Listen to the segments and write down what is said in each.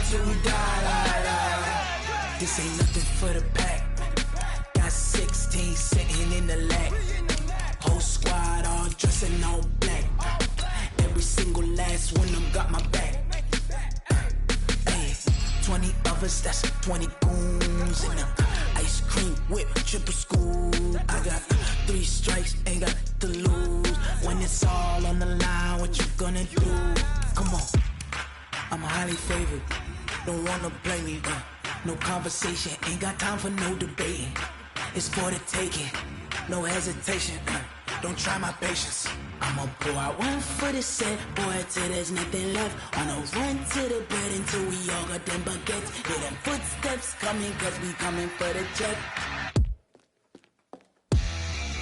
till we die. This ain't nothing for the pack. Got 16 sitting in the lag. Whole squad all dressed in all black. Every single last one of them got my back. 20 of us, that's 20 goons in them. Ice cream whip, triple school. I got 3 strikes, ain't got to lose. When it's all on the line, what you gonna do? Come on, I'm highly favored. Don't wanna blame me, no conversation, ain't got time for no debating. It's for the taking, no hesitation. Don't try my patience. I'ma pour out one for the set, boy, till there's nothing left. On a run to the bed until we all got them baguettes. Hear them footsteps coming, cause we coming for the check.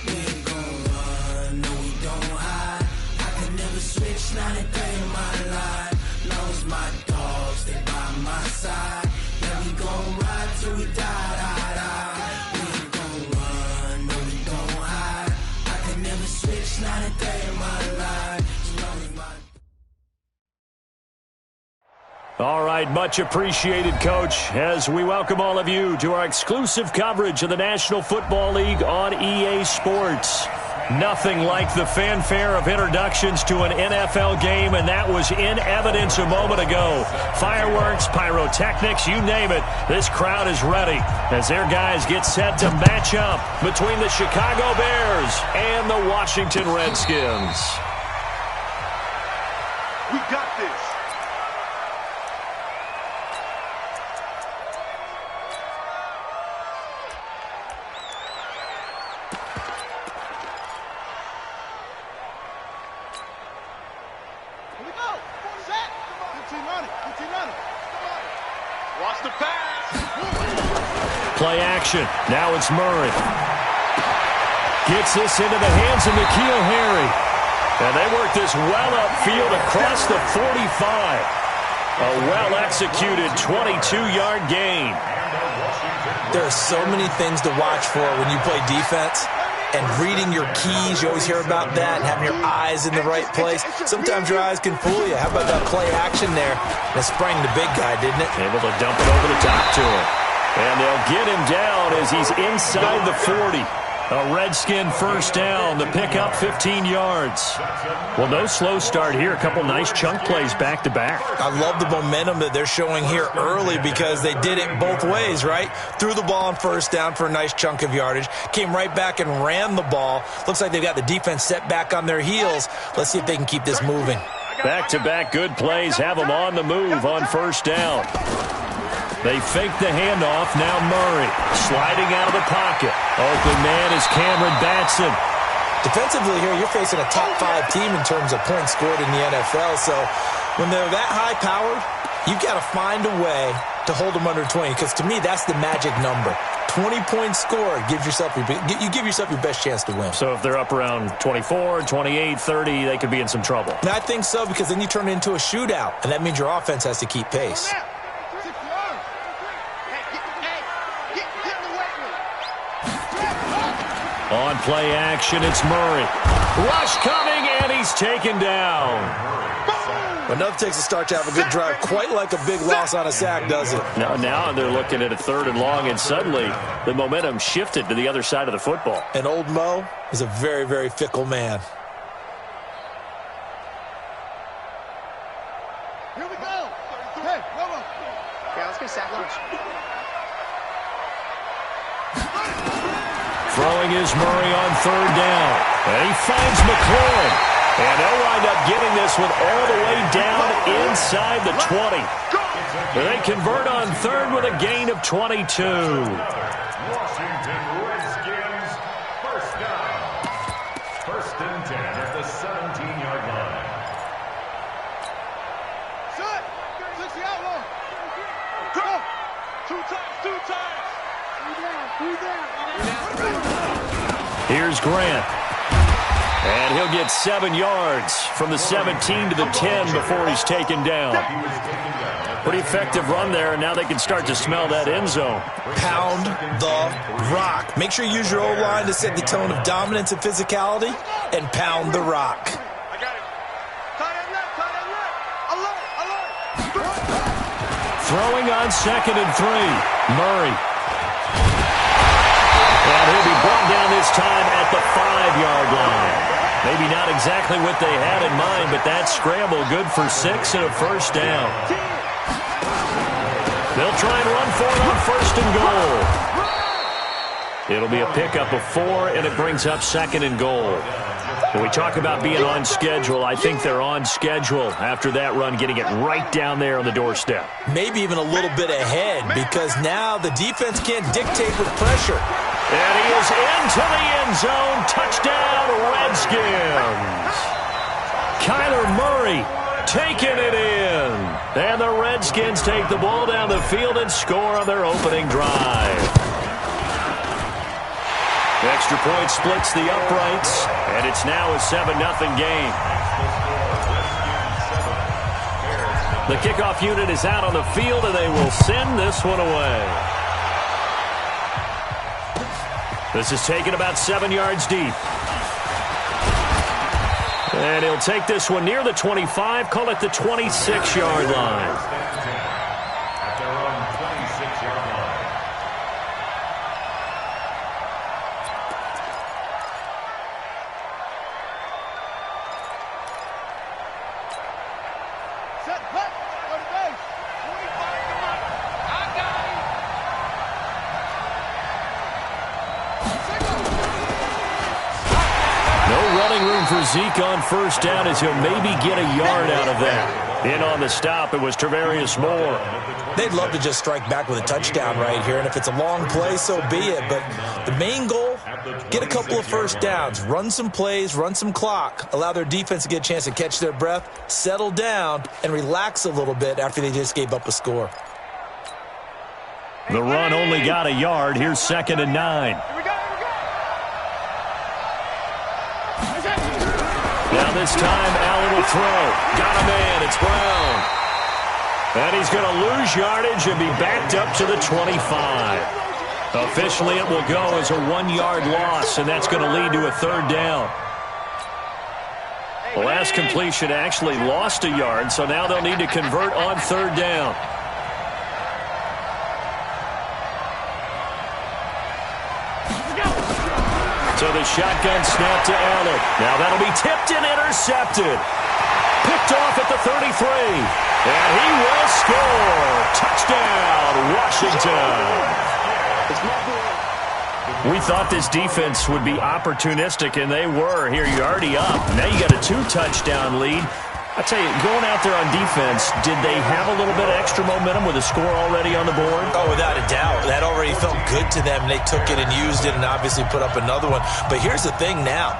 We ain't gon' run, no we don't hide. I could never switch, not a day in my life. Long as my dogs, they by my side. Yeah, we gon' ride till we die. We ain't gon' run, no we don't hide. I could never switch, not a day in my life. All right, much appreciated, Coach, as we welcome all of you to our exclusive coverage of the National Football League on EA Sports. Nothing like the fanfare of introductions to an NFL game, and that was in evidence a moment ago. Fireworks, pyrotechnics, you name it, this crowd is ready as their guys get set to match up between the Chicago Bears and the Washington Redskins. We got this. Play action. Now it's Murray. Gets this into the hands of N'Keal Harry. And they work this well upfield across the 45. A well-executed 22-yard gain. There are so many things to watch for when you play defense. And reading your keys, you always hear about that, and having your eyes in the right place. Sometimes your eyes can fool you. How about that play action there? That sprang the big guy, didn't it? Able to dump it over the top to him. And they'll get him down as he's inside the 40. A Redskin first down. The pickup 15 yards. Well, no slow start here. A couple nice chunk plays back-to-back. I love the momentum that they're showing here early because they did it both ways, right? Threw the ball on first down for a nice chunk of yardage. Came right back and ran the ball. Looks like they've got the defense set back on their heels. Let's see if they can keep this moving. Back-to-back good plays have them on the move on first down. They fake the handoff. Now Murray sliding out of the pocket. Open man is Cameron Batson. Defensively here, you're facing a top-5 team in terms of points scored in the NFL. So when they're that high-powered, you've got to find a way to hold them under 20. Because to me, that's the magic number. 20 points scored. You give yourself your best chance to win. So if they're up around 24, 28, 30, they could be in some trouble. And I think so, because then you turn it into a shootout. And that means your offense has to keep pace. On play action, it's Murray. Rush coming, and he's taken down. But enough takes a start to have a good drive, quite like a big loss on a sack, does it? Now they're looking at a 3rd and long, and suddenly the momentum shifted to the other side of the football. And old Mo is a very, very fickle man. Here we go. Hey, Robo. Yeah, let's go sack lunch. Throwing is Murray on 3rd down. And he finds McLaurin. And they'll wind up getting this one all the way down inside the 20. They convert on 3rd with a gain of 22. Washington Redskins, first down. 1st and 10 at the 17-yard line. Shut. 60 out long. Go. 2 times. Here's Grant. And he'll get 7 yards from the 17 to the 10 before he's taken down. Pretty effective run there, and now they can start to smell that end zone. Pound the rock. Make sure you use your O-line to set the tone of dominance and physicality, and pound the rock. Throwing on 2nd and 3. Murray. And he'll be brought down this time at the 5-yard line. Maybe not exactly what they had in mind, but that scramble good for 6 and a first down. They'll try and run for it on 1st and goal. It'll be a pickup of 4, and it brings up 2nd and goal. When we talk about being on schedule, I think they're on schedule after that run, getting it right down there on the doorstep. Maybe even a little bit ahead, because now the defense can't dictate with pressure. And he is into the end zone. Touchdown, Redskins. Kyler Murray taking it in. And the Redskins take the ball down the field and score on their opening drive. The extra point splits the uprights, and it's now a 7-0 game. The kickoff unit is out on the field, and they will send this one away. This is taken about 7 yards deep. And he'll take this one near the 25, call it the 26-yard line. At their own 26-yard line. Set, cut, go to base. 45 to Mike. I got him. No running room for Zeke on first down as he'll maybe get a yard out of that. In on the stop, it was Travarius Moore. They'd love to just strike back with a touchdown right here, and if it's a long play, so be it. But the main goal, get a couple of first downs, run some plays, run some clock, allow their defense to get a chance to catch their breath, settle down, and relax a little bit after they just gave up a score. The run only got a yard. Here's 2nd and 9. Here we go. Now this time, Allen will throw. Got a man. It's Brown. And he's going to lose yardage and be backed up to the 25. Officially, it will go as a 1-yard loss, and that's going to lead to a 3rd down. The last completion actually lost a yard, so now they'll need to convert on 3rd down. So the shotgun snap to Allen. Now that'll be tipped and intercepted. Picked off at the 33. And he will score. Touchdown, Washington. We thought this defense would be opportunistic, and they were. Here, you're already up. Now you got a 2-touchdown lead. I tell you, going out there on defense, did they have a little bit of extra momentum with a score already on the board? Oh, without a doubt. That already felt good to them. They took it and used it and obviously put up another one. But here's the thing now.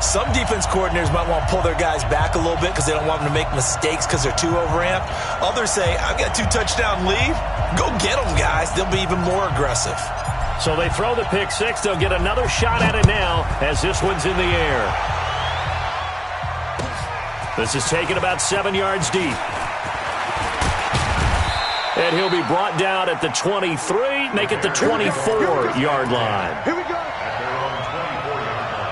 Some defense coordinators might want to pull their guys back a little bit because they don't want them to make mistakes because they're too overamped. Others say, I've got a 2-touchdown lead. Go get them, guys. They'll be even more aggressive. So they throw the pick six. They'll get another shot at it now as this one's in the air. This is taken about 7 yards deep. And he'll be brought down at the 23, make it the 24-yard line. Here we go. At their own 24-yard line.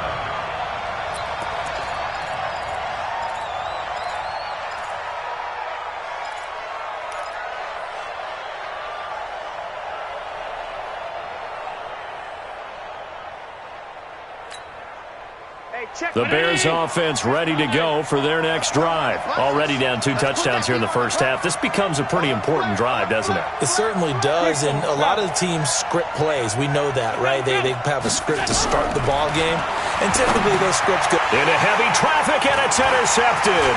The Bears offense ready to go for their next drive. Already down 2 touchdowns here in the first half. This becomes a pretty important drive, doesn't it? It certainly does, and a lot of the teams script plays. We know that, right? They have a script to start the ball game, and typically those scripts go into heavy traffic, and it's intercepted.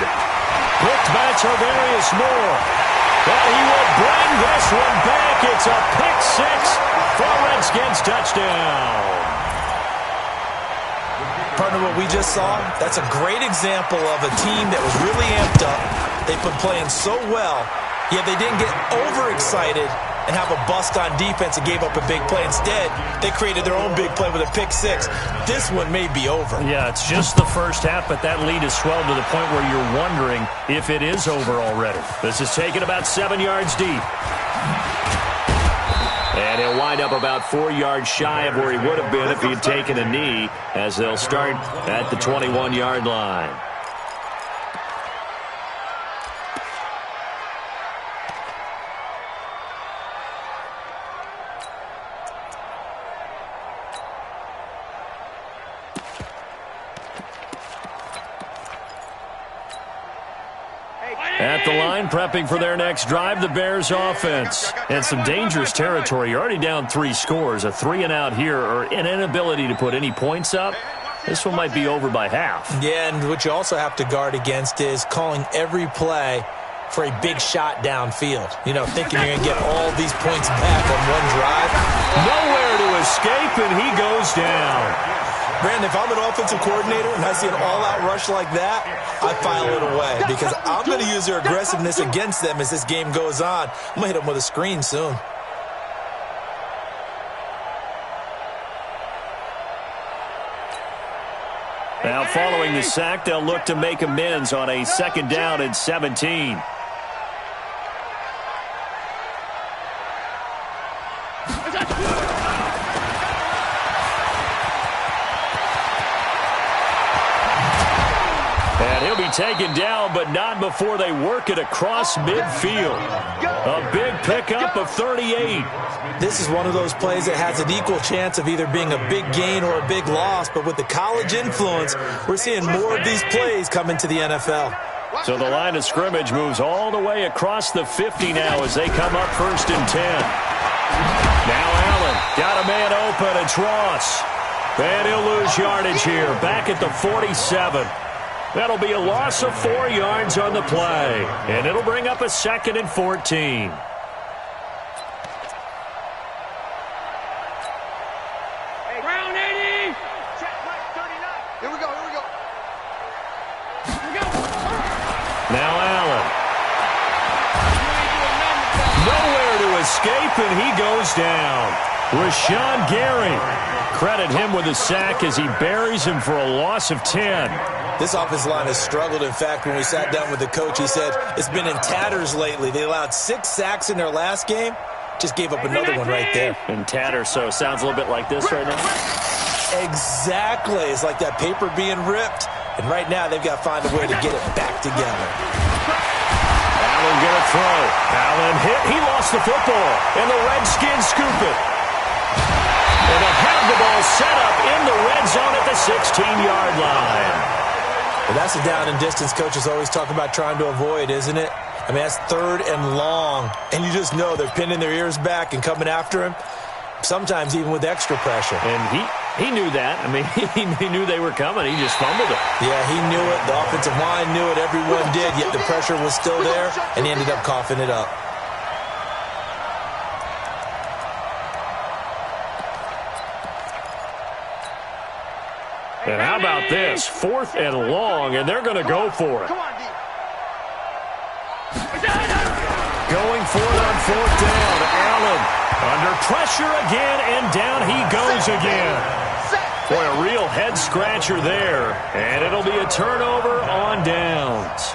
Hooked by Travarius Moore. But he will bring this one back. It's a pick six for a Redskins touchdown. Partner, what we just saw, that's a great example of a team that was really amped up. They've been playing so well, yet they didn't get overexcited and have a bust on defense and gave up a big play. Instead, they created their own big play with a pick six. This one may be over. Yeah, it's just the first half, but that lead has swelled to the point where you're wondering if it is over already. This is taken about 7 yards deep. And he'll wind up about 4 yards shy of where he would have been if he had taken a knee, as they'll start at the 21-yard line. the line, prepping for their next drive, the Bears offense. And some dangerous territory. You're already down 3 scores. A 3-and-out here, or an inability to put any points up. This one might be over by half. Yeah, and what you also have to guard against is calling every play for a big shot downfield. You know, thinking you're going to get all these points back on one drive. Nowhere to escape, and he goes down. Brandon, if I'm an offensive coordinator and I see an all-out rush like that, I file it away because I'm going to use their aggressiveness against them as this game goes on. I'm going to hit them with a screen soon. Now, following the sack, they'll look to make amends on a 2nd down and 17. Taken down, but not before they work it across midfield. A big pickup of 38. This is one of those plays that has an equal chance of either being a big gain or a big loss, but with the college influence, we're seeing more of these plays come into the NFL. So the line of scrimmage moves all the way across the 50 now as they come up 1st and 10. Now Allen got a man open. It's Ross. And he'll lose yardage here. Back at the 47. That'll be a loss of 4 yards on the play. And it'll bring up a 2nd and 14. Hey, Brown 80. Check right 39. Here we go. Now Allen. Nowhere to escape, and he goes down. Rashawn Gary. Credit him with a sack as he buries him for a loss of 10. This offensive line has struggled. In fact, when we sat down with the coach, he said it's been in tatters lately. They allowed 6 sacks in their last game. Just gave up another one right there. In tatters, so it sounds a little bit like this right now? Exactly. It's like that paper being ripped. And right now, they've got to find a way to get it back together. Allen gonna throw. Allen hit. He lost the football. And the Redskins scoop it. And they'll have the ball set up in the red zone at the 16-yard line. Well, that's a down and distance coaches always talk about trying to avoid, isn't it? I mean, that's 3rd and long. And you just know they're pinning their ears back and coming after him, sometimes even with extra pressure. And he knew that. I mean, he knew they were coming. He just fumbled it. Yeah, he knew it. The offensive line knew it. Everyone did, yet the pressure was still there, and he ended up coughing it up. And how about this? 4th and long, and they're going to go for it. Going for it on 4th down. Allen under pressure again, and down he goes again. Boy, a real head-scratcher there. And it'll be a turnover on downs.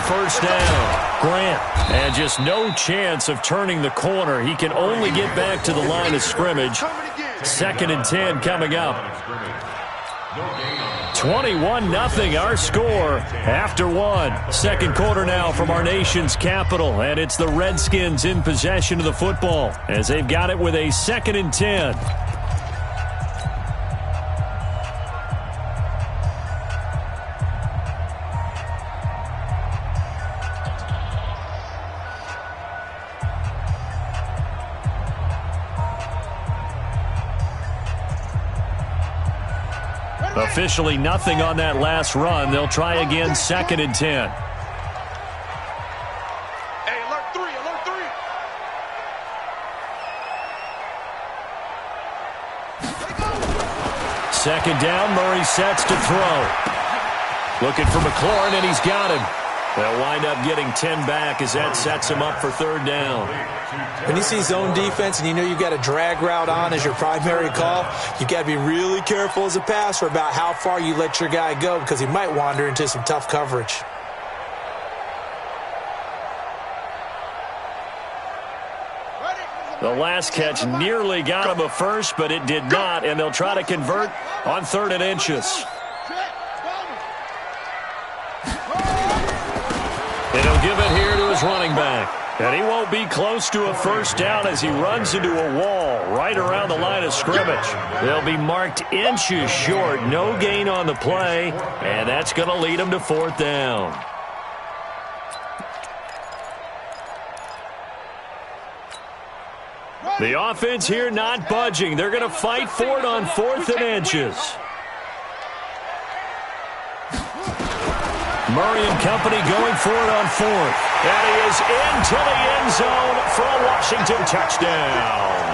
First down, Grant, and just no chance of turning the corner. He can only get back to the line of scrimmage. 2nd and 10 coming up. 21-0 our score after 1. 2nd quarter now from our nation's capital, and it's the Redskins in possession of the football as they've got it with a 2nd and 10. Officially nothing on that last run. They'll try again, 2nd and 10. Hey, alert 3, alert 3. 2nd down, Murray sets to throw. Looking for McLaurin, and he's got him. They'll wind up getting 10 back as that sets him up for 3rd down. When you see zone defense and you know you've got a drag route on as your primary call, you've got to be really careful as a passer about how far you let your guy go because he might wander into some tough coverage. Ready? The last catch nearly got him a first, but it did not, and they'll try to convert on 3rd and inches. And he'll give it here to his running back. And he won't be close to a first down as he runs into a wall right around the line of scrimmage. They'll be marked inches short. No gain on the play, and that's going to lead him to 4th down. The offense here not budging. They're going to fight for it on 4th and inches. Murray and company going for it on 4th. And he is into the end zone for a Washington touchdown.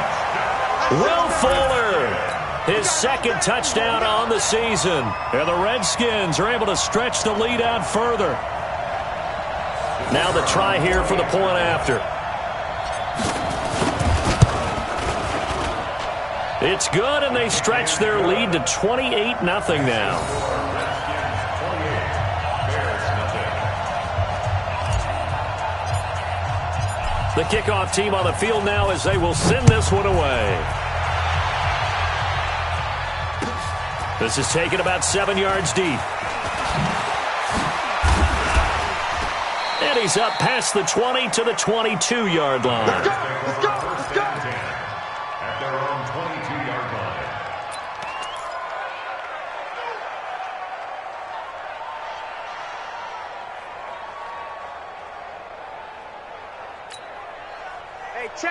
Will Fuller, his 2nd touchdown on the season. And the Redskins are able to stretch the lead out further. Now the try here for the point after. It's good, and they stretch their lead to 28-0 now. The kickoff team on the field now as they will send this one away. This is taken about 7 yards deep. And he's up past the 20 to the 22-yard line. Let's go! At their own 22-yard line.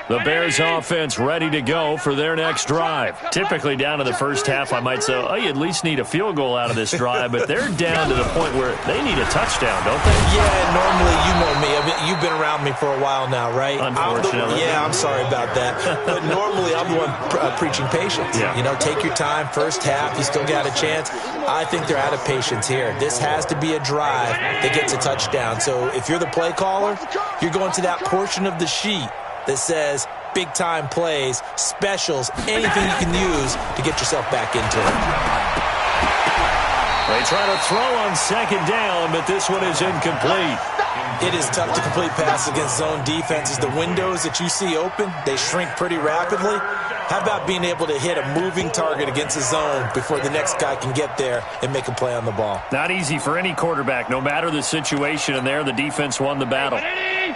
The Bears offense ready to go for their next drive. Typically down to the first half, I might say, oh, you at least need a field goal out of this drive, but they're down to the point where they need a touchdown, don't they? Yeah, normally, you know me. I mean, you've been around me for a while now, right? Unfortunately. I'm sorry about that. But normally, I'm the one preaching patience. Yeah. You know, take your time. First half, you still got a chance. I think they're out of patience here. This has to be a drive that gets a touchdown. So if you're the play caller, you're going to that portion of the sheet that says big-time plays, specials, anything you can use to get yourself back into it. They try to throw on 2nd down, but this one is incomplete. It is tough to complete passes against zone defenses. The windows that you see open, they shrink pretty rapidly. How about being able to hit a moving target against a zone before the next guy can get there and make a play on the ball? Not easy for any quarterback, no matter the situation, and there the defense won the battle.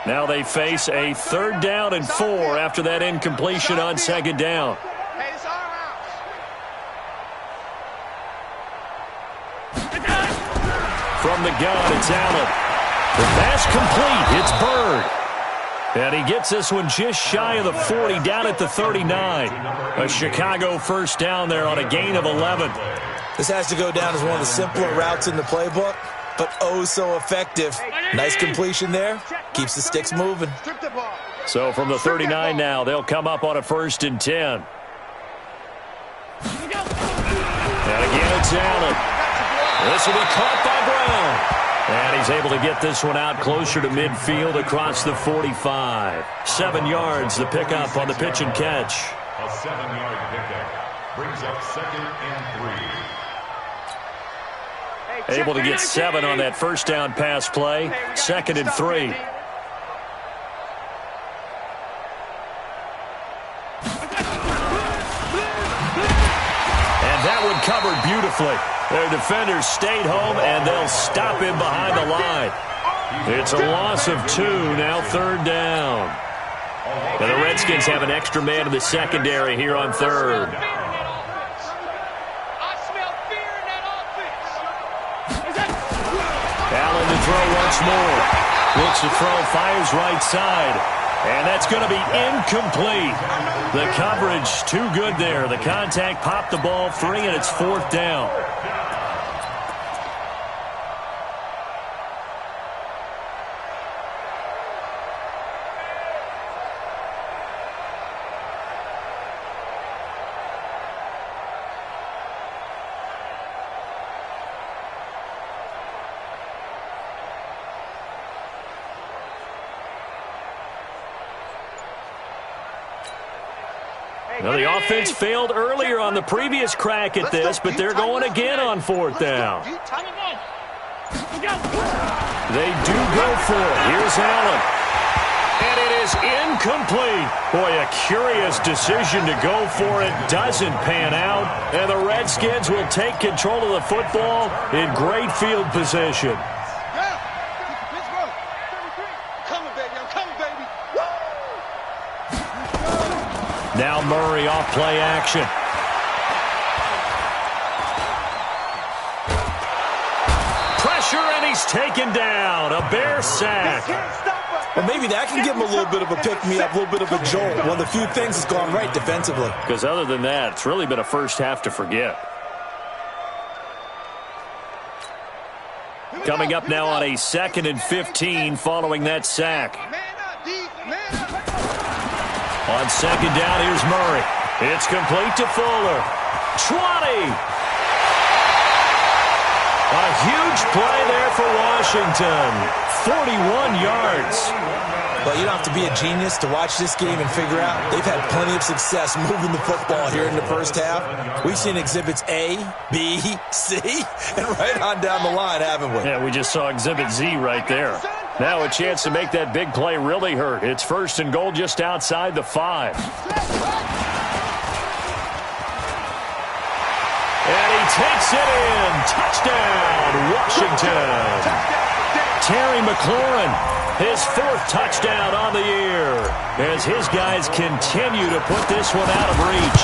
Now they face a 3rd down and 4 after that incompletion on 2nd down. Hey, it's our house. From the gun, it's Allen. The pass complete. It's Bird. And he gets this one just shy of the 40, down at the 39. A Chicago first down there on a gain of 11. This has to go down as one of the simpler routes in the playbook, but oh so effective. Nice completion there. Keeps the sticks moving. So from the 39 now, they'll come up on a 1st and 10. And again, it's Allen. This will be caught by Brown. And he's able to get this one out closer to midfield across the 45. 7 yards, the pickup on the pitch and catch. A 7-yard pickup brings up 2nd and 3. Able to get 7 on that first down pass play. 2nd and 3. And that one covered beautifully. Their defenders stayed home, and they'll stop him behind the line. It's a loss of 2, now 3rd down. And the Redskins have an extra man in the secondary here on 3rd. Allen to throw once more. Looks to throw, fires right side. And that's going to be incomplete. The coverage too good there. The contact popped the ball free, and it's 4th down. Well, the offense failed earlier on the previous crack at this, but they're going again on 4th down. They do go for it. Here's Allen. And it is incomplete. Boy, a curious decision to go for it. Doesn't pan out. And the Redskins will take control of the football in great field position. Now Murray off play action. Pressure, and he's taken down. A Bear sack. Well, maybe that can give him a little bit of a pick-me-up, a little bit of a jolt. One of the few things that's gone right defensively. Because other than that, it's really been a first half to forget. Coming up now on a 2nd and 15 following that sack. On 2nd down, here's Murray. It's complete to Fuller. 20. A huge play there for Washington. 41 yards. Well, you don't have to be a genius to watch this game and figure out they've had plenty of success moving the football here in the first half. We've seen exhibits A, B, C, and right on down the line, haven't we? Yeah, we just saw exhibit Z right there. Now a chance to make that big play really hurt. It's 1st and goal just outside the 5. And he takes it in. Touchdown, Washington. Terry McLaurin, his 4th touchdown on the year, as his guys continue to put this one out of reach.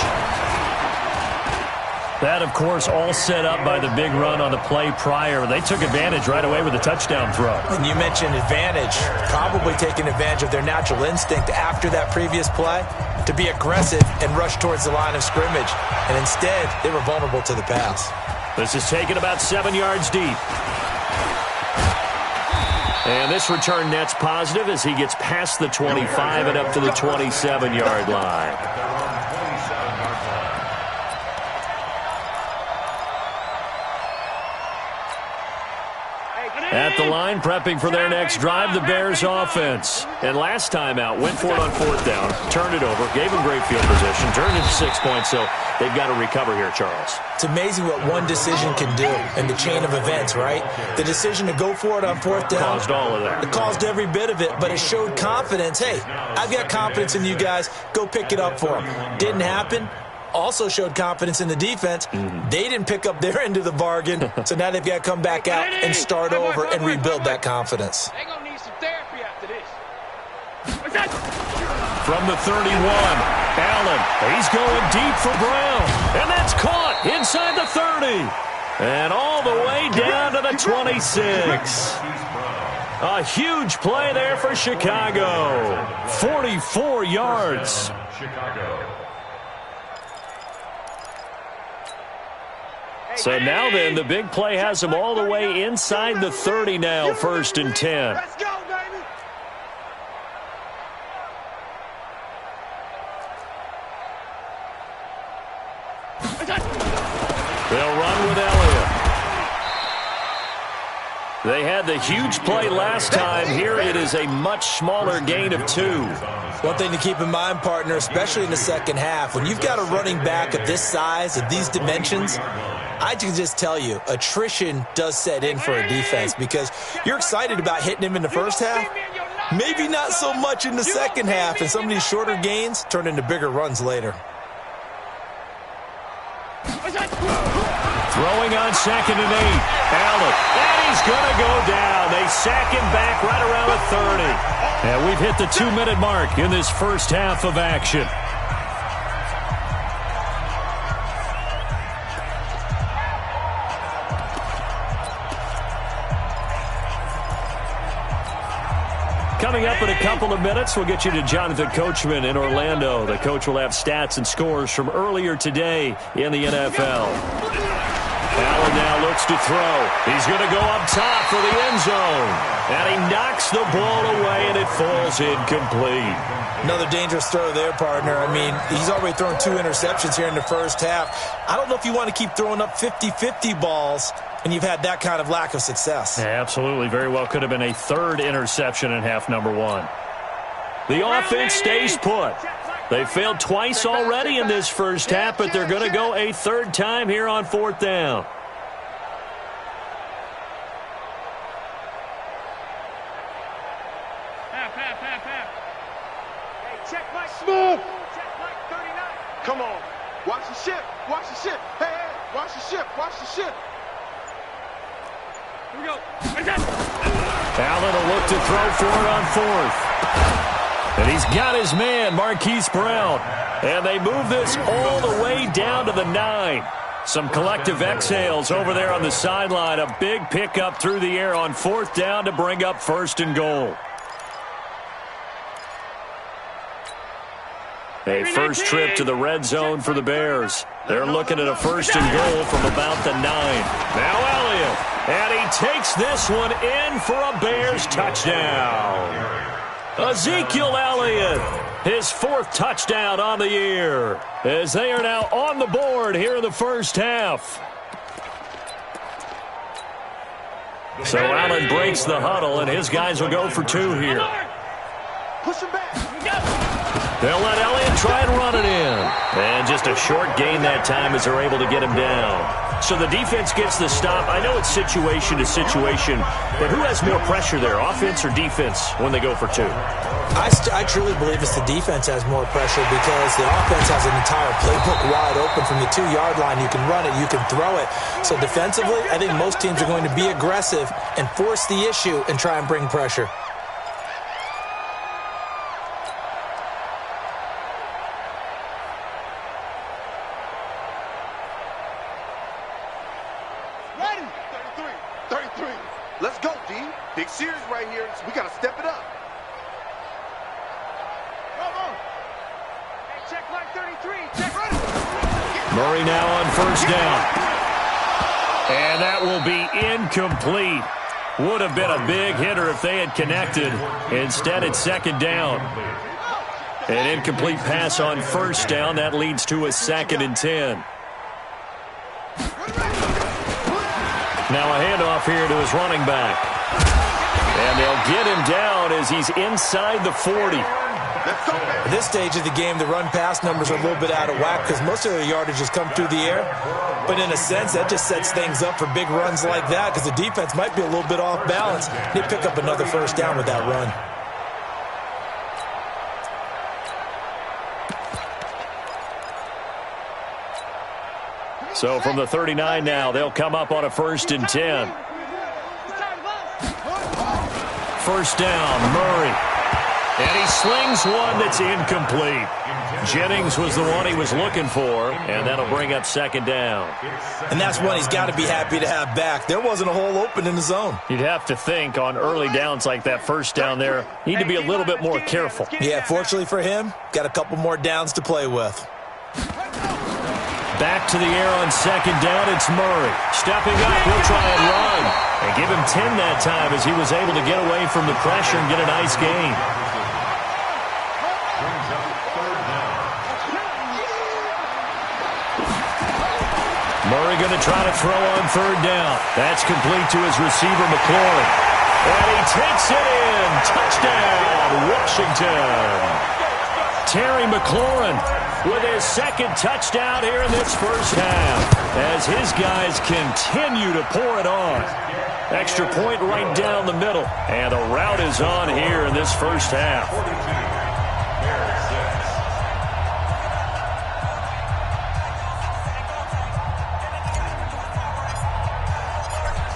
That, of course, all set up by the big run on the play prior. They took advantage right away with a touchdown throw. And you mentioned advantage, probably taking advantage of their natural instinct after that previous play to be aggressive and rush towards the line of scrimmage. And instead, they were vulnerable to the pass. This is taken about 7 yards deep. And this return net's positive as he gets past the 25 and up to the 27-yard line. At the line, prepping for their next drive, the Bears offense. And last time out, went for it on 4th down, turned it over, gave them great field position, turned it to 6 points, so they've got to recover here, Charles. It's amazing what one decision can do in the chain of events, right? The decision to go for it on 4th down. Caused all of that. It caused every bit of it, but it showed confidence. Hey, I've got confidence in you guys. Go pick it up for them. Didn't happen. Also showed confidence in the defense. They didn't pick up their end of the bargain, so now they've got to come back out and start over and rebuild that confidence. They're going to need some therapy after this. From the 31, Allen, he's going deep for Brown, and that's caught inside the 30. And all the way down to the 26. A huge play there for Chicago. 44 yards. Chicago. So now then, the big play has them all the way inside the 30 now, 1st and 10. Let's go, baby. They'll run with Elliott. They had the huge play last time. Here it is a much smaller gain of 2. One thing to keep in mind, partner, especially in the second half, when you've got a running back of this size, of these dimensions, I can just tell you, attrition does set in for a defense because you're excited about hitting him in the first half. Maybe not so much in the second half, and some of these shorter gains turn into bigger runs later. Throwing on 2nd and 8. Allen, and he's going to go down. They sack him back right around the 30. And we've hit the 2-minute mark in this first half of action. Coming up in a couple of minutes, we'll get you to Jonathan Coachman in Orlando. The coach will have stats and scores from earlier today in the NFL. Allen now looks to throw. He's going to go up top for the end zone. And he knocks the ball away, and it falls incomplete. Another dangerous throw there, partner. I mean, he's already thrown 2 interceptions here in the first half. I don't know if you want to keep throwing up 50-50 balls when you've had that kind of lack of success. Yeah, absolutely. Very well could have been a 3rd interception in half number 1. The offense stays put. They failed twice already in this first half, but they're going to go a 3rd time here on 4th down. the ship. Watch the ship. Here we go. Allen will look to throw for it on fourth. And he's got his man, Marquise Brown. And they move this all the way down to the 9. Some collective exhales over there on the sideline. A big pickup through the air on fourth down to bring up first and goal. A first trip to the red zone for the Bears. They're looking at a first and goal from about the 9. Now Elliott, and he takes this one in for a Bears touchdown. Ezekiel Elliott, his 4th touchdown on the year, as they are now on the board here in the first half. So Allen breaks the huddle, and his guys will go for 2 here. Push him back. They'll let Elliott try and run it in. And just a short gain that time as they're able to get him down. So the defense gets the stop. I know it's situation to situation, but who has more pressure there, offense or defense, when they go for 2? I truly believe it's the defense has more pressure because the offense has an entire playbook wide open from the 2-yard line. You can run it, you can throw it. So defensively, I think most teams are going to be aggressive and force the issue and try and bring pressure. Ready. 33. Let's go, D. Big series right here. So we got to step it up. Check line 33. Check ready. Murray now on first down. And that will be incomplete. Would have been a big hitter if they had connected. Instead, it's second down. An incomplete pass on first down. That leads to a 2nd and 10. Now a handoff here to his running back. And they'll get him down as he's inside the 40. At this stage of the game, the run-pass numbers are a little bit out of whack because most of their yardage has come through the air. But in a sense, that just sets things up for big runs like that because the defense might be a little bit off balance. They pick up another first down with that run. So from the 39 now, they'll come up on a 1st and 10. First down, Murray. And he slings one that's incomplete. Jennings was the one he was looking for, and that'll bring up second down. And that's one he's got to be happy to have back. There wasn't a hole open in the zone. You'd have to think on early downs like that first down there, need to be a little bit more careful. Yeah, fortunately for him, got a couple more downs to play with. Back to the air on second down, it's Murray. Stepping up, he'll try and run. And give him 10 that time as he was able to get away from the pressure and get a nice gain. Murray going to try to throw on third down. That's complete to his receiver, McLaurin. And he takes it in. Touchdown, Washington. Terry McLaurin with his 2nd touchdown here in this first half as his guys continue to pour it on. Extra point right down the middle. And the route is on here in this first half.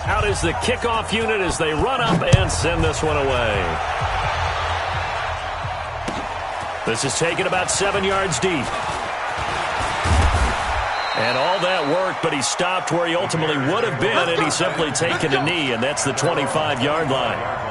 Out is the kickoff unit as they run up and send this one away. This is taken about 7 yards deep. And all that work, but he stopped where he ultimately would have been, and he's simply taken a knee, and that's the 25-yard line.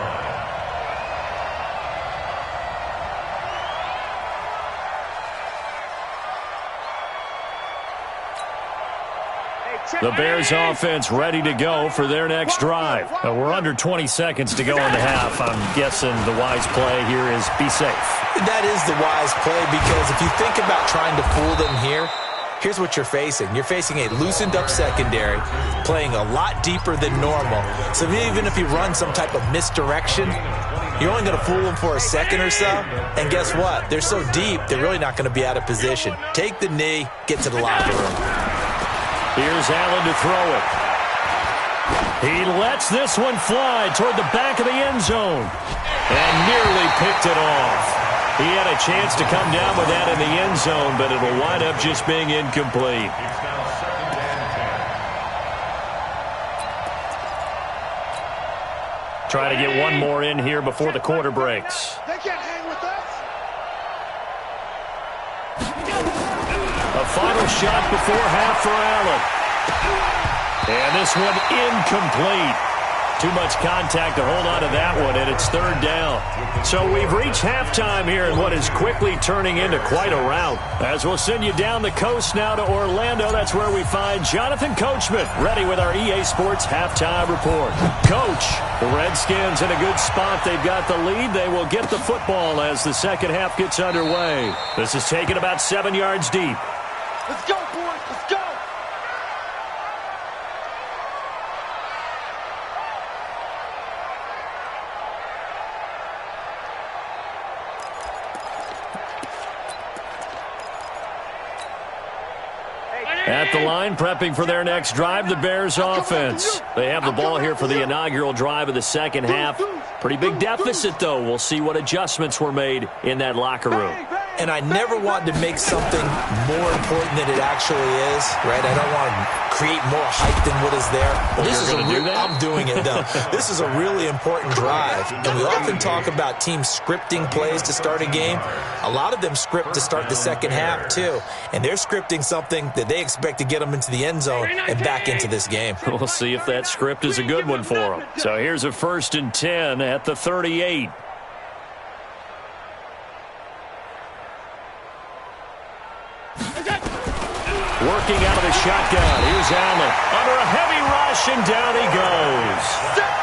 The Bears offense ready to go for their next drive. We're under 20 seconds to go in the half. I'm guessing the wise play here is be safe. That is the wise play because if you think about trying to fool them here, here's what you're facing. You're facing a loosened-up secondary, playing a lot deeper than normal. So even if you run some type of misdirection, you're only going to fool them for a second or so. And guess what? They're so deep, they're really not going to be out of position. Take the knee, get to the locker room. Here's Allen to throw it. He lets this one fly toward the back of the end zone and nearly picked it off. He had a chance to come down with that in the end zone, but it'll wind up just being incomplete. try to get one more in here before the quarter breaks. They can't hang with us. A final shot before half for Allen. And this one incomplete. Too much contact to hold on to that one, and it's third down. So we've reached halftime here in what is quickly turning into quite a rout. As we'll send you down the coast now to Orlando, that's where we find Jonathan Coachman, ready with our EA Sports halftime report. Coach, the Redskins in a good spot. They've got the lead. They will get the football as the second half gets underway. This is taken about 7 yards deep. Let's go, boys. Let's go. At the line, prepping for their next drive, the Bears offense. They have the ball here for the inaugural drive of the second half. Pretty big deficit, though. We'll see what adjustments were made in that locker room. And I never want to make something more important than it actually is, right? I don't want to create more hype than what is there. But this is I'm doing it, though. This is a really important drive. And we often talk about teams scripting plays to start a game. A lot of them script to start the second half, too. And they're scripting something that they expect to get them into the end zone and back into this game. We'll see if that script is a good one for them. So here's a 1st and 10 at the 38. Working out of the shotgun. Here's Allen. Under a heavy rush, and down he goes.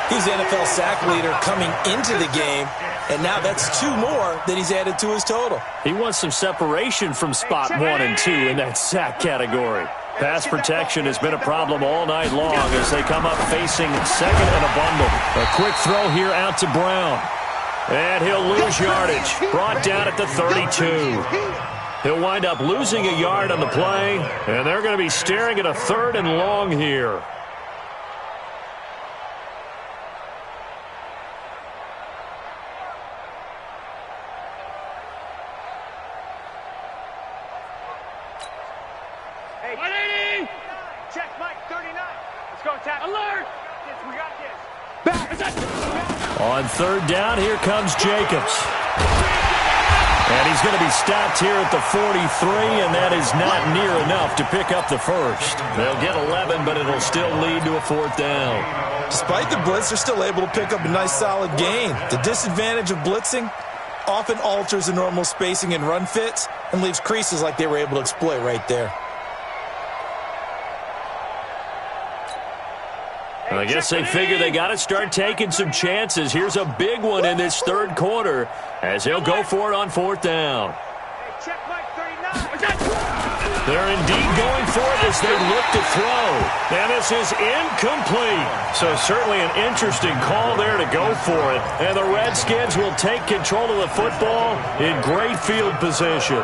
He's the NFL sack leader coming into the game, and now that's 2 more that he's added to his total. He wants some separation from spot 1 and 2 in that sack category. Pass protection has been a problem all night long as they come up facing second and a bundle. A quick throw here out to Brown. And he'll lose yardage. Brought down at the 32. He'll wind up losing a yard on the play, and they're going to be staring at a 3rd and long here. Hey, 180! Check Mike, 39. Let's go, tap. Alert! Yes, we got this. Back. On 3rd down, here comes Jacobs. And he's going to be stopped here at the 43, and that is not near enough to pick up the first. They'll get 11, but it'll still lead to a 4th down. Despite the blitz, they're still able to pick up a nice, solid gain. The disadvantage of blitzing often alters the normal spacing and run fits and leaves creases like they were able to exploit right there. I guess they figure they got to start taking some chances. Here's a big one in this 3rd quarter as he'll go for it on 4th down. Check Mike, 39. They're indeed going for it as they look to throw. And this is incomplete. So certainly an interesting call there to go for it. And the Redskins will take control of the football in great field position.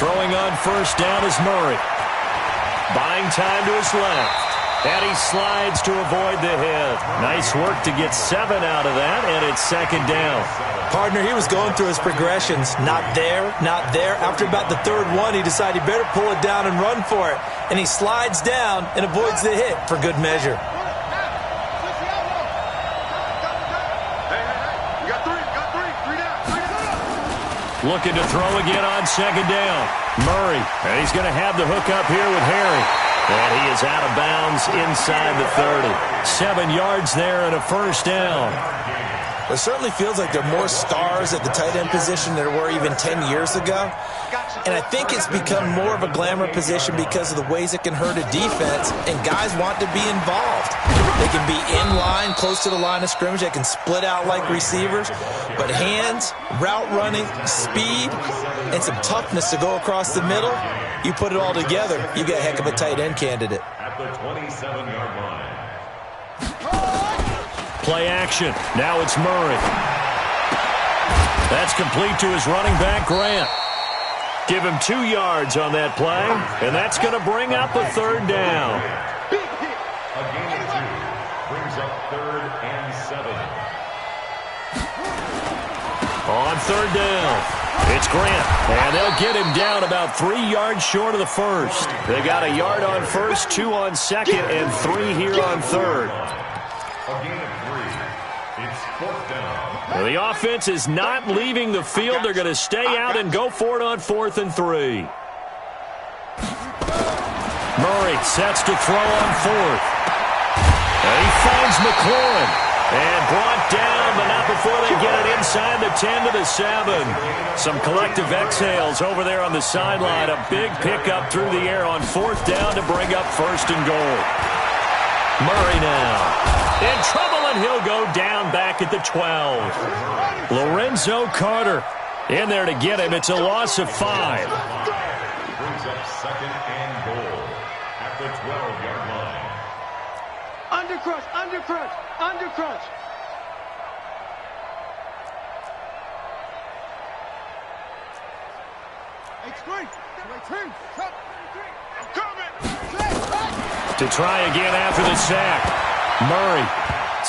Throwing on 1st down is Murray. Buying time to his left. And he slides to avoid the hit. Nice work to get 7 out of that, and it's 2nd down. Partner, he was going through his progressions. Not there, not there. After about the 3rd one, he decided he better pull it down and run for it. And he slides down and avoids the hit for good measure. Looking to throw again on 2nd down. Murray, and he's going to have the hook up here with Harry. And he is out of bounds inside the 30. 7 yards there and a 1st down. It certainly feels like there are more stars at the tight end position than there were even 10 years ago. And I think it's become more of a glamour position because of the ways it can hurt a defense, and guys want to be involved. They can be in line, close to the line of scrimmage. They can split out like receivers. But hands, route running, speed, and some toughness to go across the middle, you put it all together, you get a heck of a tight end candidate. At the 27-yard line. Play action. Now it's Murray. That's complete to his running back, Grant. Give him 2 yards on that play, and that's going to bring up a 3rd down. A gain of 2 brings up 3rd and 7. On third down, it's Grant, and they'll get him down about 3 yards short of the first. They got a yard on first, 2 on second, and 3 here on third. A gain of 3. It's fourth down. Well, the offense is not leaving the field. They're going to stay out and go for it on 4th and 3. Murray sets to throw on 4th. And he finds McLaurin. And brought down, but not before they get it inside the 10 to the 7. Some collective exhales over there on the sideline. A big pickup through the air on 4th down to bring up 1st and goal. Murray now in trouble, and he'll go down back at the 12. Lorenzo Carter in there to get him. It's a loss of 5. Brings up 2nd and goal at the 12-yard line. Undercrush, undercrush, undercrush. To try again after the sack. Murray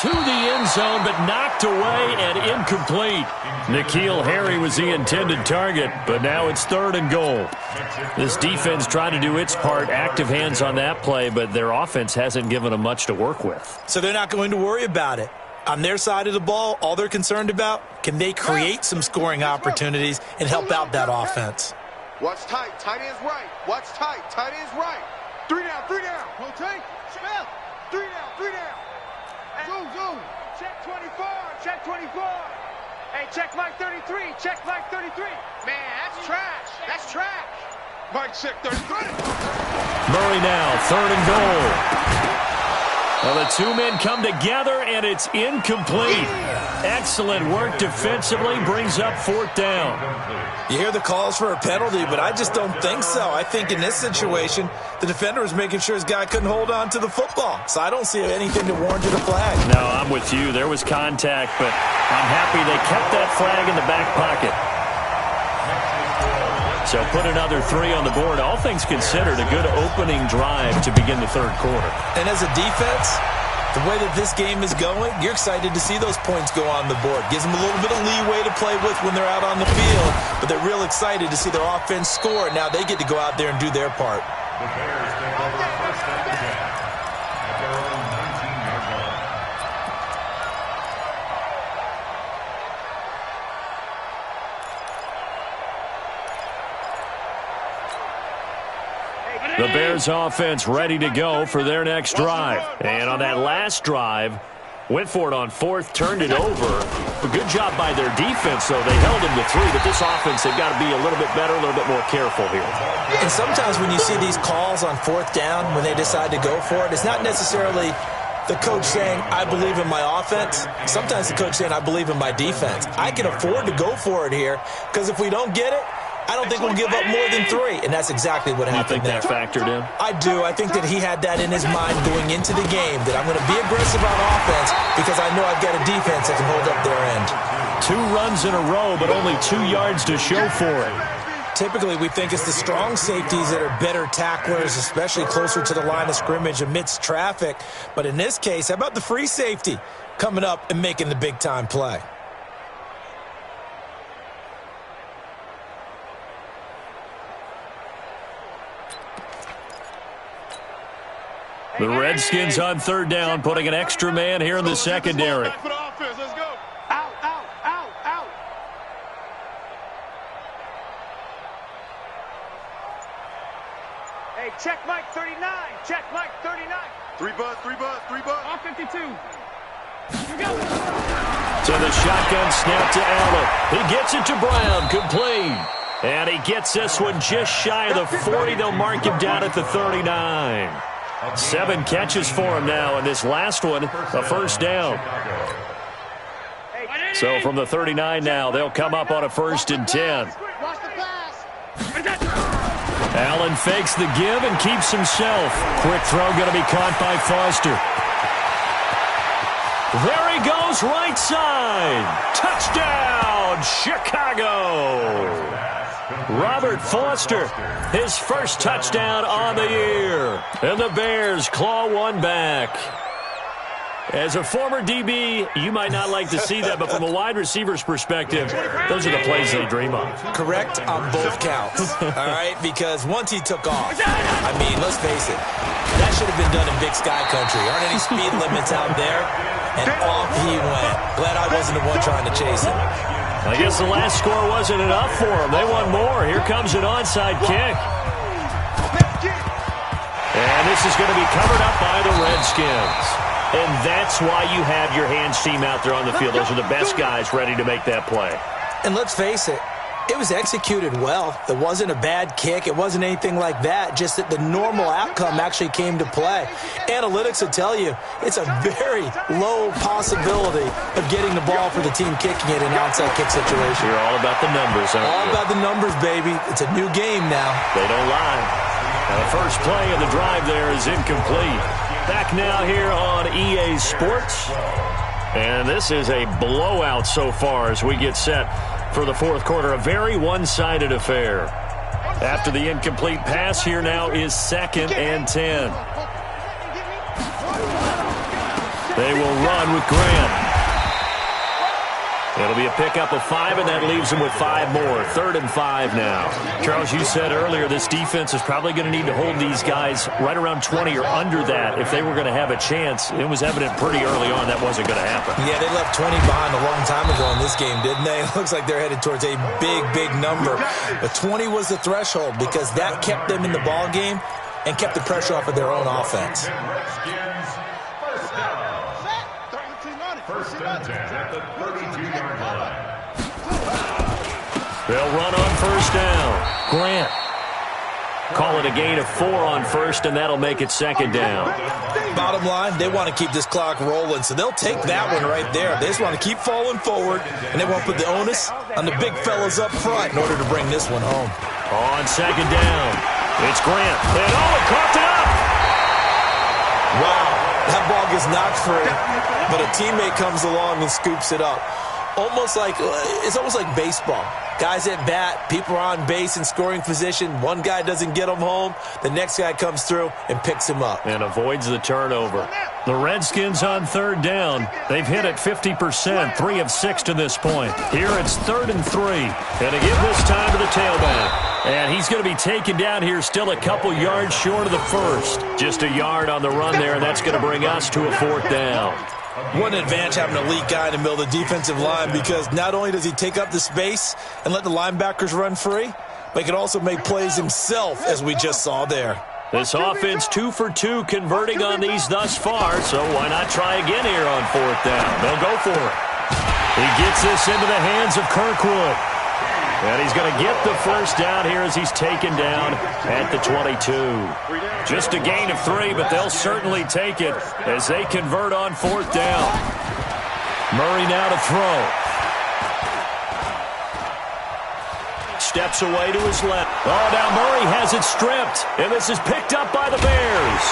to the end zone, but knocked away and incomplete. N'Keal Harry was the intended target, but now it's 3rd and goal. This defense trying to do its part, active hands on that play, but their offense hasn't given them much to work with. So they're not going to worry about it. On their side of the ball, all they're concerned about, can they create some scoring opportunities and help out that offense? Watch tight. Tight end's right. Watch tight. Tight end's right. 3 down. 3 down. Rotate. Spell. 3 down. 3 down. Zoom. Check 24. Check 24. Hey, check Mike 33. Check Mike 33. Man, that's trash. That's trash. Mike check 33. Murray now, 3rd and goal. Well, the 2 men come together, and it's incomplete. Excellent work defensively, brings up 4th down. You hear the calls for a penalty, but I just don't think so. I think in this situation, the defender was making sure his guy couldn't hold on to the football. So I don't see anything to warrant a flag. No, I'm with you. There was contact, but I'm happy they kept that flag in the back pocket. So put another 3 on the board. All things considered, a good opening drive to begin the 3rd quarter. And as a defense, the way that this game is going, you're excited to see those points go on the board. Gives them a little bit of leeway to play with when they're out on the field, but they're real excited to see their offense score. Now they get to go out there and do their part. The Bears take over 1st and 10 at their own 19-yard line. The Bears offense ready to go for their next drive. And on that last drive, went for it on 4th, turned it over. A good job by their defense, though. They held him to 3, but this offense, they've got to be a little bit better, a little bit more careful here. And sometimes when you see these calls on 4th down, when they decide to go for it, it's not necessarily the coach saying, I believe in my offense. Sometimes the coach saying, I believe in my defense. I can afford to go for it here, because if we don't get it, I don't think we'll give up more than 3, and that's exactly what happened there. You think that factored in? I do. I think that he had that in his mind going into the game, that I'm going to be aggressive on offense because I know I've got a defense that can hold up their end. 2 runs in a row, but only 2 yards to show for it. Typically, we think it's the strong safeties that are better tacklers, especially closer to the line of scrimmage amidst traffic. But in this case, how about the free safety coming up and making the big-time play? The Redskins on 3rd down, putting an extra man here in the secondary. For the offense, let's go. Out, out, out, out. Hey, check Mike 39. Check Mike 39. 3 buzz. All 52. Here we go. So the shotgun snap to Allen. He gets it to Brown, complete. And he gets this one just shy of the 40. They'll mark him down at the 39. 7 catches for him now, and this last one, a first down. So from the 39 now, they'll come up on a 1st and 10. Watch the pass. Allen fakes the give and keeps himself. Quick throw going to be caught by Foster. There he goes, right side. Touchdown, Chicago. Robert Foster, his first touchdown on the year. And the Bears claw one back. As a former DB, you might not like to see that, but from a wide receiver's perspective, those are the plays they dream of. Correct on both counts, all right? Because once he took off, I mean, let's face it, that should have been done in Big Sky Country. Aren't any speed limits out there? And off he went. Glad I wasn't the one trying to chase him. I guess the last score wasn't enough for them. They want more. Here comes an onside kick. And this is going to be covered up by the Redskins. And that's why you have your hands team out there on the field. Those are the best guys ready to make that play. And let's face it, it was executed well. It wasn't a bad kick. It wasn't anything like that. Just that the normal outcome actually came to play. Analytics will tell you it's a very low possibility of getting the ball for the team kicking it in an onside kick situation. You're all about the numbers, aren't you? All about the numbers, baby. It's a new game now. They don't lie. Now, the first play of the drive there is incomplete. Back now here on EA Sports. And this is a blowout so far as we get set for the fourth quarter. A very one-sided affair. After the incomplete pass, here now is 2nd and 10. They will run with Grant. It'll be a pickup of 5, and that leaves them with 5 more. 3rd and 5 now. Charles, you said earlier this defense is probably going to need to hold these guys right around 20 or under that if they were going to have a chance. It was evident pretty early on that wasn't going to happen. Yeah, they left 20 behind a long time ago in this game, didn't they? It looks like they're headed towards a big, big number. But 20 was the threshold because that kept them in the ball game and kept the pressure off of their own offense. First and 10 at the 32-yard line. They'll run on first down. Grant. Call it a gain of 4 on first, and that'll make it 2nd down. Bottom line, they want to keep this clock rolling, so they'll take that one right there. They just want to keep falling forward, and they want to put the onus on the big fellas up front in order to bring this one home. On 2nd down, it's Grant. And caught it up! Wow, that ball gets knocked free, but a teammate comes along and scoops it up. It's almost like baseball. Guys at bat, people are on base in scoring position. One guy doesn't get him home. The next guy comes through and picks him up. And avoids the turnover. The Redskins on 3rd down. They've hit it 50%, 3 of 6 to this point. Here it's 3rd and 3. And to give this time to the tailback. And he's going to be taken down here still a couple yards short of the first. Just a yard on the run there, and that's going to bring us to a 4th down. What an advantage having an elite guy in the middle of the defensive line, because not only does he take up the space and let the linebackers run free, but he can also make plays himself, as we just saw there. This offense 2 for 2 converting on these thus far, so why not try again here on 4th down? They'll go for it. He gets this into the hands of Kirkwood. And he's going to get the first down here as he's taken down at the 22. Just a gain of 3, but they'll certainly take it as they convert on 4th down. Murray now to throw. Steps away to his left. Oh, now Murray has it stripped, and this is picked up by the Bears.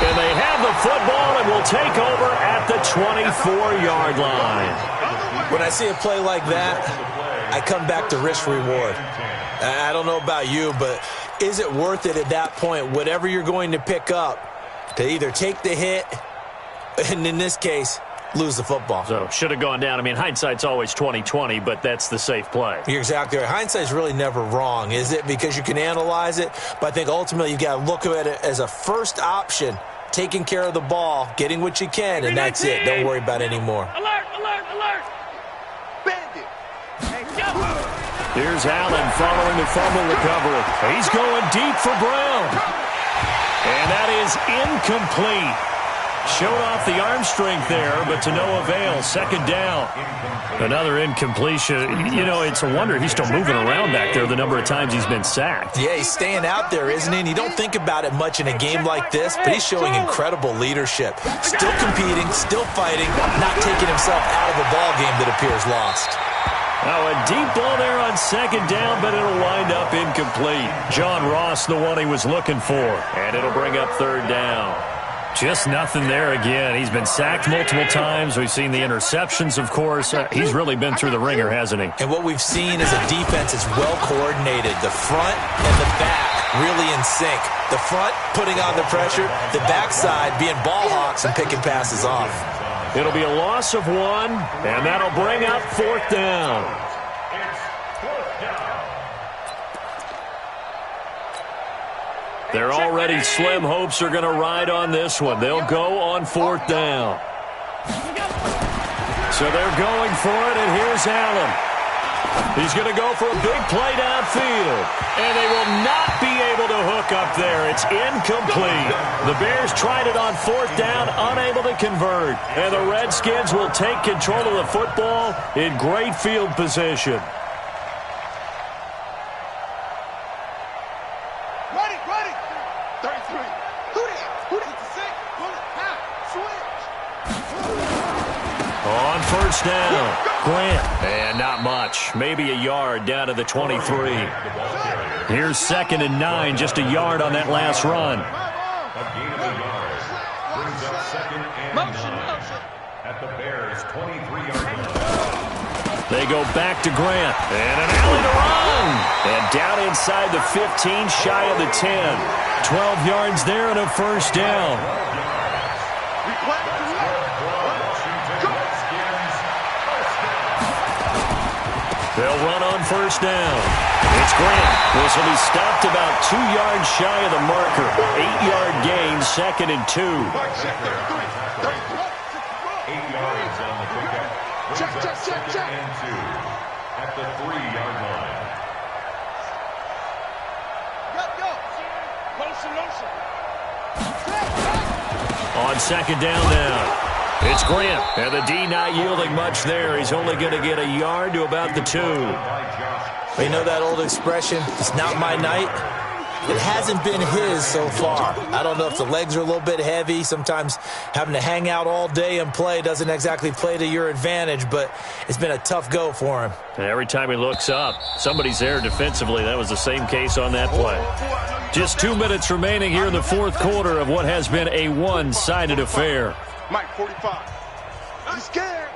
And they have the football and will take over at the 24-yard line. When I see a play like that, I come back to risk-reward. I don't know about you, but is it worth it at that point, whatever you're going to pick up, to either take the hit, and in this case, lose the football? So, should have gone down. I mean, hindsight's always 20/20, but that's the safe play. You're exactly right. Hindsight's really never wrong, is it? Because you can analyze it, but I think ultimately you got to look at it as a first option, taking care of the ball, getting what you can, and that's it. Don't worry about it anymore. Alert, alert, alert! Bandit! Here's Allen following the fumble recovery. He's going deep for Brown. And that is incomplete. Showed off the arm strength there, but to no avail. 2nd down. Another incompletion. You know, it's a wonder he's still moving around back there the number of times he's been sacked. Yeah, he's staying out there, isn't he? And you don't think about it much in a game like this, but he's showing incredible leadership. Still competing, still fighting, not taking himself out of a ball game that appears lost. Now a deep ball there on 2nd down, but it'll wind up incomplete. John Ross, the one he was looking for. And it'll bring up 3rd down. Just nothing there again. He's been sacked multiple times. We've seen the interceptions, of course. He's really been through the ringer, hasn't he? And what we've seen is a defense that's well coordinated. The front and the back really in sync. The front putting on the pressure, the backside being ball hawks and picking passes off. It'll be a loss of 1, and that'll bring up 4th down. It's 4th down. Their already slim hopes are going to ride on this one. They'll go on 4th down. So they're going for it, and here's Allen. He's going to go for a big play downfield. And they will not be able to hook up there. It's incomplete. The Bears tried it on 4th down, unable to convert. And the Redskins will take control of the football in great field position. Ready. 33. Who did? Switch. On 1st down, Grant. And not much. Maybe a yard down to the 23. Here's 2nd and 9, just a yard on that last run. A gain of a yard. Brings up 2nd and 9 at the Bears' 23-yard line. They go back to Grant. And an alley to run. And down inside the 15, shy of the 10. 12 yards there and a 1st down. They'll run on 1st down. It's Grant. This will be stopped about 2 yards shy of the marker. 8-yard gain, 2nd and 2. 8 yards on the pickup. Brings up 2nd and 2 at the 3-yard line. Go. Motion. On 2nd down now. It's Grant, and the D not yielding much there. He's only going to get a yard to about the 2. You know that old expression, it's not my night? It hasn't been his so far. I don't know if the legs are a little bit heavy. Sometimes having to hang out all day and play doesn't exactly play to your advantage, but it's been a tough go for him. And every time he looks up, somebody's there defensively. That was the same case on that play. Just 2 minutes remaining here in the 4th quarter of what has been a one-sided affair. Mike, 45. He's scared.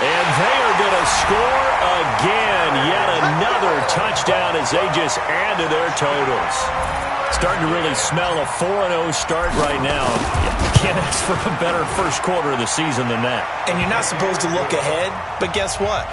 And they are going to score again. Yet another touchdown as they just add to their totals. Starting to really smell a 4-0 start right now. You can't ask for a better first quarter of the season than that. And you're not supposed to look ahead, but guess what?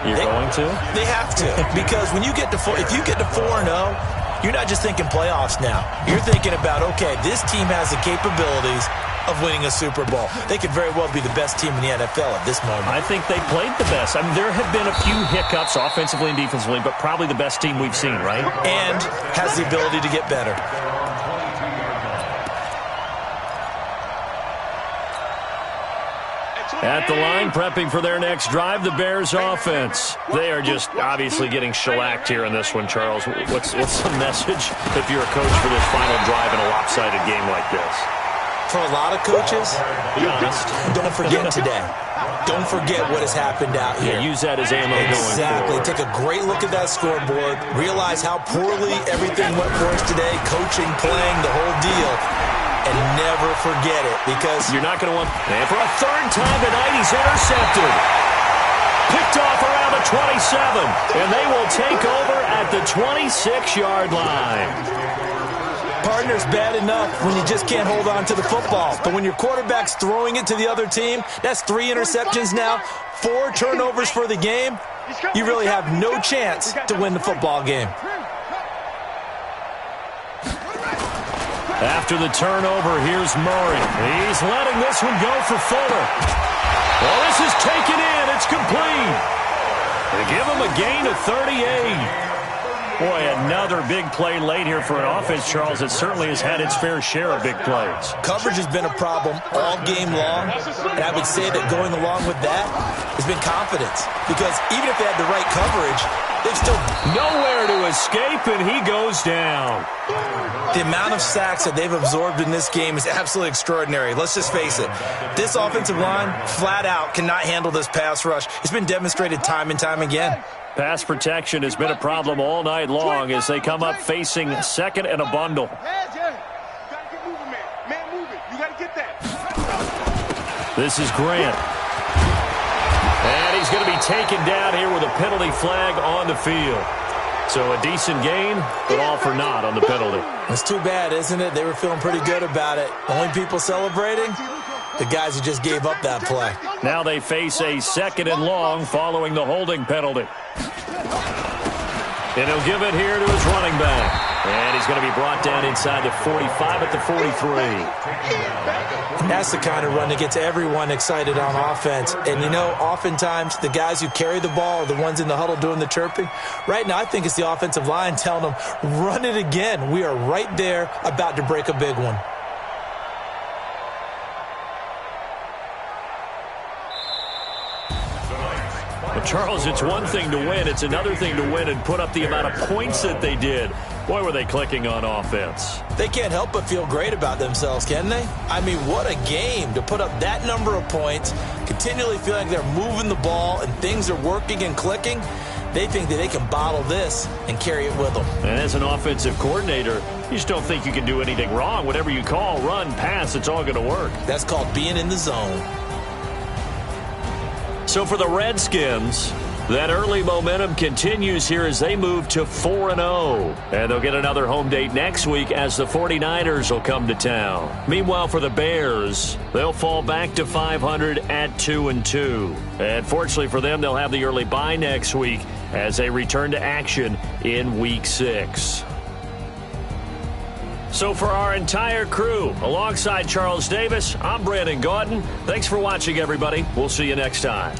You're going to? They have to, because when you get to if you get to 4-0, you're not just thinking playoffs now. You're thinking about, okay, this team has the capabilities of winning a Super Bowl. They could very well be the best team in the NFL at this moment. I think they played the best. I mean, there have been a few hiccups offensively and defensively, but probably the best team we've seen, right? And has the ability to get better. At the line, prepping for their next drive, the Bears offense. They are just obviously getting shellacked here in this one, Charles. What's the message if you're a coach for this final drive in a lopsided game like this? For a lot of coaches, Be honest. don't forget today. Don't forget what has happened out here. Yeah, use that as ammo Exactly. going forward. Take a great look at that scoreboard. Realize how poorly everything went for us today. Coaching, playing, the whole deal. And never forget it, because You're not going to want... And for a 3rd time tonight, he's intercepted. Picked off around the 27. And they will take over at the 26-yard line. partner's bad enough when you just can't hold on to the football. But when your quarterback's throwing it to the other team, that's 3 interceptions now, 4 turnovers for the game. You really have no chance to win the football game. After the turnover, here's Murray. He's letting this one go for Fuller. Well, this is taken in. It's complete. They give him a gain of 38. Boy, another big play late here for an offense, Charles, that certainly has had its fair share of big plays. Coverage has been a problem all game long, and I would say that going along with that has been confidence. Because even if they had the right coverage, they've still nowhere to escape, and he goes down. The amount of sacks that they've absorbed in this game is absolutely extraordinary. Let's just face it. This offensive line, flat out, cannot handle this pass rush. It's been demonstrated time and time again. Pass protection has been a problem all night long as they come up facing second and a bundle. This is Grant. And he's going to be taken down here with a penalty flag on the field. So a decent gain, but all for naught on the penalty. It's too bad, isn't it? They were feeling pretty good about it. Only people celebrating? The guys who just gave up that play. Now they face a 2nd and long following the holding penalty. And he'll give it here to his running back. And he's going to be brought down inside the 45 at the 43. And that's the kind of run that gets everyone excited on offense. And, you know, oftentimes the guys who carry the ball are the ones in the huddle doing the chirping. Right now, I think it's the offensive line telling them, run it again. We are right there about to break a big one. Well, Charles, it's one thing to win. It's another thing to win and put up the amount of points that they did. Boy, were they clicking on offense. They can't help but feel great about themselves, can they? I mean, what a game to put up that number of points, continually feeling like they're moving the ball and things are working and clicking. They think that they can bottle this and carry it with them. And as an offensive coordinator, you just don't think you can do anything wrong. Whatever you call, run, pass, it's all going to work. That's called being in the zone. So for the Redskins, that early momentum continues here as they move to 4-0. And they'll get another home date next week as the 49ers will come to town. Meanwhile, for the Bears, they'll fall back to 500 at 2-2. And fortunately for them, they'll have the early bye next week as they return to action in Week 6. So for our entire crew, alongside Charles Davis, I'm Brandon Gaudin. Thanks for watching, everybody. We'll see you next time.